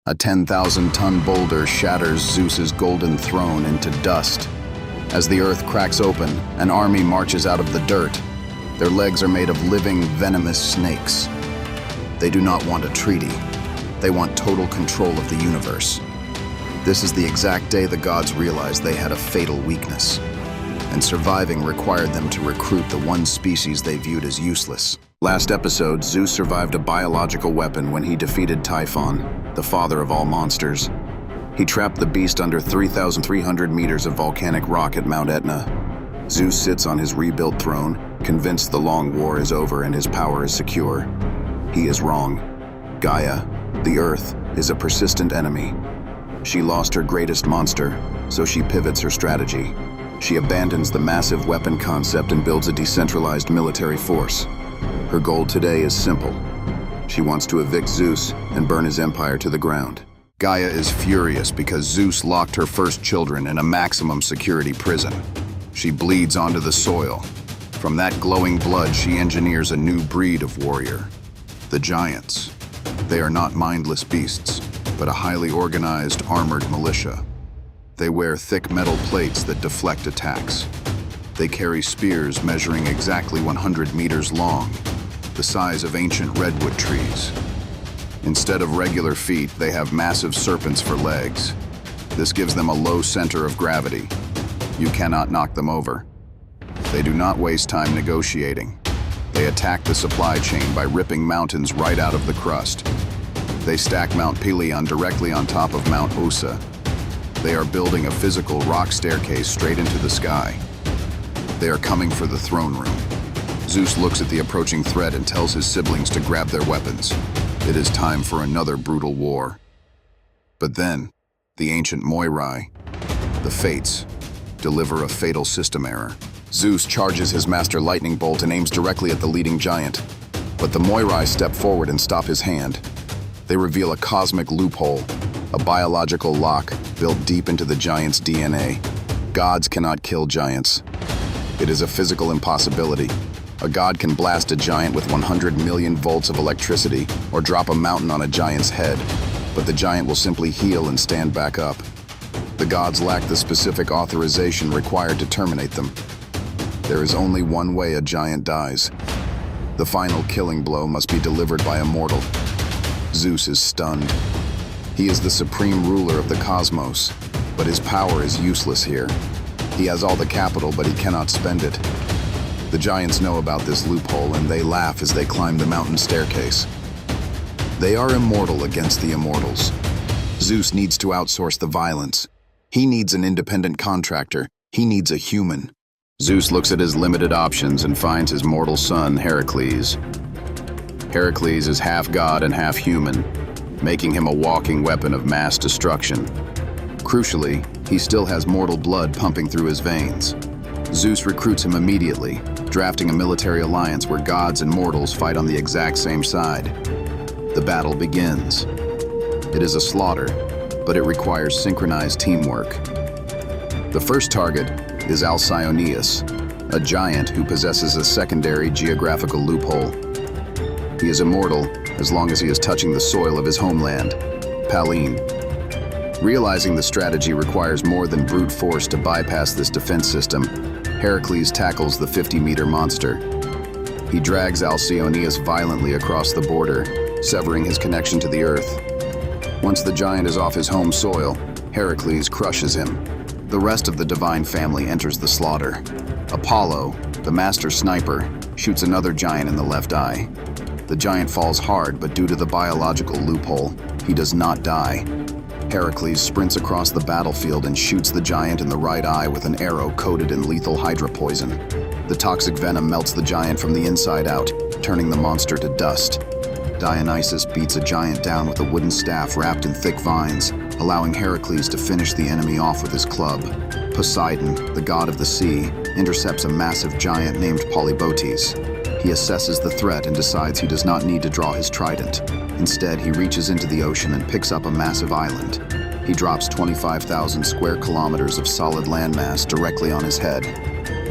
A 10,000-ton boulder shatters Zeus's golden throne into dust. As the earth cracks open, an army marches out of the dirt. Their legs are made of living, venomous snakes. They do not want a treaty. They want total control of the universe. This is the exact day the gods realized they had a fatal weakness, and surviving required them to recruit the one species they viewed as useless. Last episode, Zeus survived a biological weapon when he defeated Typhon, the father of all monsters. He trapped the beast under 3,300 meters of volcanic rock at Mount Etna. Zeus sits on his rebuilt throne, convinced the long war is over and his power is secure. He is wrong. Gaia, the Earth, is a persistent enemy. She lost her greatest monster, so she pivots her strategy. She abandons the massive weapon concept and builds a decentralized military force. Her goal today is simple. She wants to evict Zeus and burn his empire to the ground. Gaia is furious because Zeus locked her first children in a maximum security prison. She bleeds onto the soil. From that glowing blood, she engineers a new breed of warrior, the Giants. They are not mindless beasts, but a highly organized, armored militia. They wear thick metal plates that deflect attacks. They carry spears measuring exactly 100 meters long, the size of ancient redwood trees. Instead of regular feet, they have massive serpents for legs. This gives them a low center of gravity. You cannot knock them over. They do not waste time negotiating. They attack the supply chain by ripping mountains right out of the crust. They stack Mount Pelion directly on top of Mount Ossa. They are building a physical rock staircase straight into the sky. They are coming for the throne room. Zeus looks at the approaching threat and tells his siblings to grab their weapons. It is time for another brutal war. But then, the ancient Moirai, the Fates, deliver a fatal system error. Zeus charges his master lightning bolt and aims directly at the leading giant. But the Moirai step forward and stop his hand. They reveal a cosmic loophole, a biological lock built deep into the giant's DNA. Gods cannot kill giants. It is a physical impossibility. A god can blast a giant with 100 million volts of electricity or drop a mountain on a giant's head, but the giant will simply heal and stand back up. The gods lack the specific authorization required to terminate them. There is only one way a giant dies. The final killing blow must be delivered by a mortal. Zeus is stunned. He is the supreme ruler of the cosmos, but his power is useless here. He has all the capital, but he cannot spend it. The giants know about this loophole, and they laugh as they climb the mountain staircase. They are immortal against the immortals. Zeus needs to outsource the violence. He needs an independent contractor. He needs a human. Zeus looks at his limited options and finds his mortal son, Heracles. Heracles is half god and half human, making him a walking weapon of mass destruction. Crucially, he still has mortal blood pumping through his veins. Zeus recruits him immediately, drafting a military alliance where gods and mortals fight on the exact same side. The battle begins. It is a slaughter, but it requires synchronized teamwork. The first target is Alcyoneus, a giant who possesses a secondary geographical loophole. He is immortal as long as he is touching the soil of his homeland, Pallene. Realizing the strategy requires more than brute force to bypass this defense system, Heracles tackles the 50-meter monster. He drags Alcyoneus violently across the border, severing his connection to the earth. Once the giant is off his home soil, Heracles crushes him. The rest of the divine family enters the slaughter. Apollo, the master sniper, shoots another giant in the left eye. The giant falls hard, but due to the biological loophole, he does not die. Heracles sprints across the battlefield and shoots the giant in the right eye with an arrow coated in lethal hydra poison. The toxic venom melts the giant from the inside out, turning the monster to dust. Dionysus beats a giant down with a wooden staff wrapped in thick vines, allowing Heracles to finish the enemy off with his club. Poseidon, the god of the sea, intercepts a massive giant named Polybotes. He assesses the threat and decides he does not need to draw his trident. Instead, he reaches into the ocean and picks up a massive island. He drops 25,000 square kilometers of solid landmass directly on his head.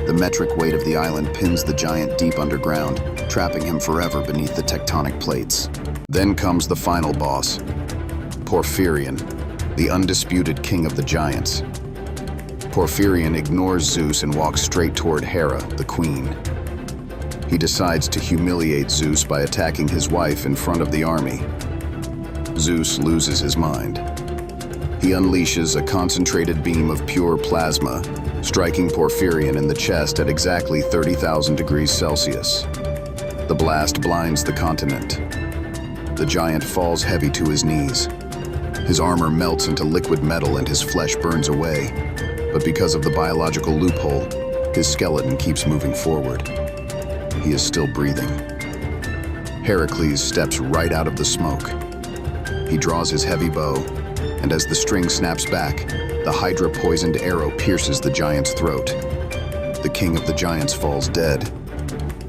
The metric weight of the island pins the giant deep underground, trapping him forever beneath the tectonic plates. Then comes the final boss, Porphyrion, the undisputed king of the giants. Porphyrion ignores Zeus and walks straight toward Hera, the queen. He decides to humiliate Zeus by attacking his wife in front of the army. Zeus loses his mind. He unleashes a concentrated beam of pure plasma, striking Porphyrion in the chest at exactly 30,000 degrees Celsius. The blast blinds the continent. The giant falls heavy to his knees. His armor melts into liquid metal and his flesh burns away. But because of the biological loophole, his skeleton keeps moving forward. He is still breathing. Heracles steps right out of the smoke. He draws his heavy bow, and as the string snaps back, the Hydra-poisoned arrow pierces the giant's throat. The king of the giants falls dead.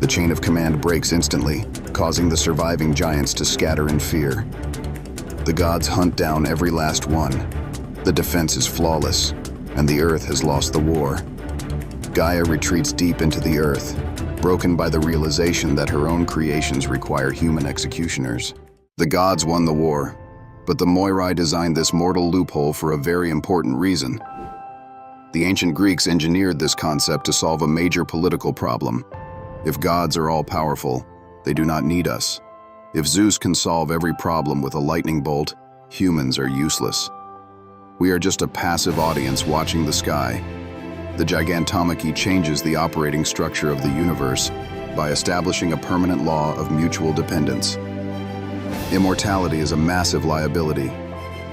The chain of command breaks instantly, causing the surviving giants to scatter in fear. The gods hunt down every last one. The defense is flawless, and the earth has lost the war. Gaia retreats deep into the earth, broken by the realization that her own creations require human executioners. The gods won the war, but the Moirai designed this mortal loophole for a very important reason. The ancient Greeks engineered this concept to solve a major political problem. If gods are all-powerful, they do not need us. If Zeus can solve every problem with a lightning bolt, humans are useless. We are just a passive audience watching the sky. The Gigantomachy changes the operating structure of the universe by establishing a permanent law of mutual dependence. Immortality is a massive liability.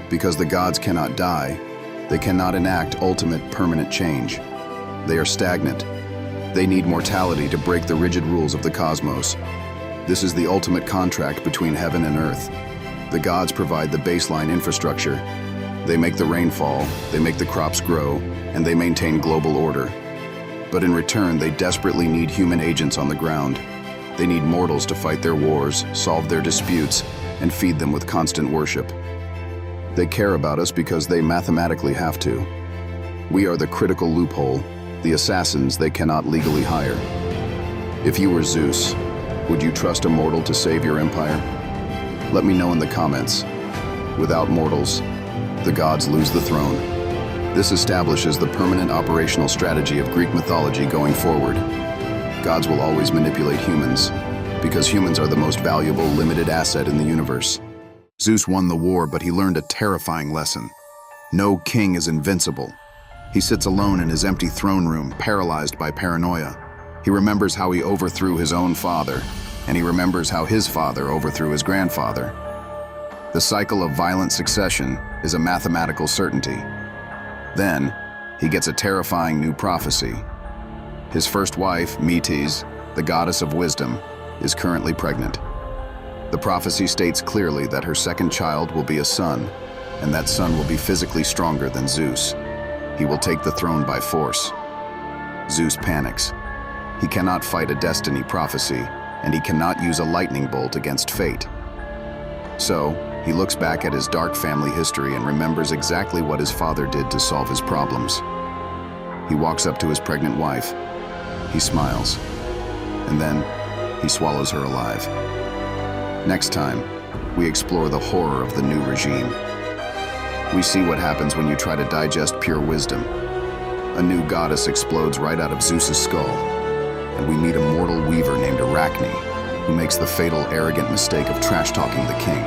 Because the gods cannot die, they cannot enact ultimate permanent change. They are stagnant. They need mortality to break the rigid rules of the cosmos. This is the ultimate contract between heaven and earth. The gods provide the baseline infrastructure. They make the rain fall, they make the crops grow, and they maintain global order. But in return, they desperately need human agents on the ground. They need mortals to fight their wars, solve their disputes, and feed them with constant worship. They care about us because they mathematically have to. We are the critical loophole, the assassins they cannot legally hire. If you were Zeus, would you trust a mortal to save your empire? Let me know in the comments. Without mortals, the gods lose the throne. This establishes the permanent operational strategy of Greek mythology going forward. Gods will always manipulate humans, because humans are the most valuable, limited asset in the universe. Zeus won the war, but he learned a terrifying lesson. No king is invincible. He sits alone in his empty throne room, paralyzed by paranoia. He remembers how he overthrew his own father, and he remembers how his father overthrew his grandfather. The cycle of violent succession is a mathematical certainty. Then, he gets a terrifying new prophecy. His first wife, Metis, the goddess of wisdom, is currently pregnant. The prophecy states clearly that her second child will be a son, and that son will be physically stronger than Zeus. He will take the throne by force. Zeus panics. He cannot fight a destiny prophecy, and he cannot use a lightning bolt against fate. So, he looks back at his dark family history and remembers exactly what his father did to solve his problems. He walks up to his pregnant wife. He smiles. And then, he swallows her alive. Next time, we explore the horror of the new regime. We see what happens when you try to digest pure wisdom. A new goddess explodes right out of Zeus's skull, and we meet a mortal weaver named Arachne, who makes the fatal, arrogant mistake of trash-talking the king.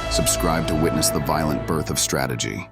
Subscribe to witness the violent birth of strategy.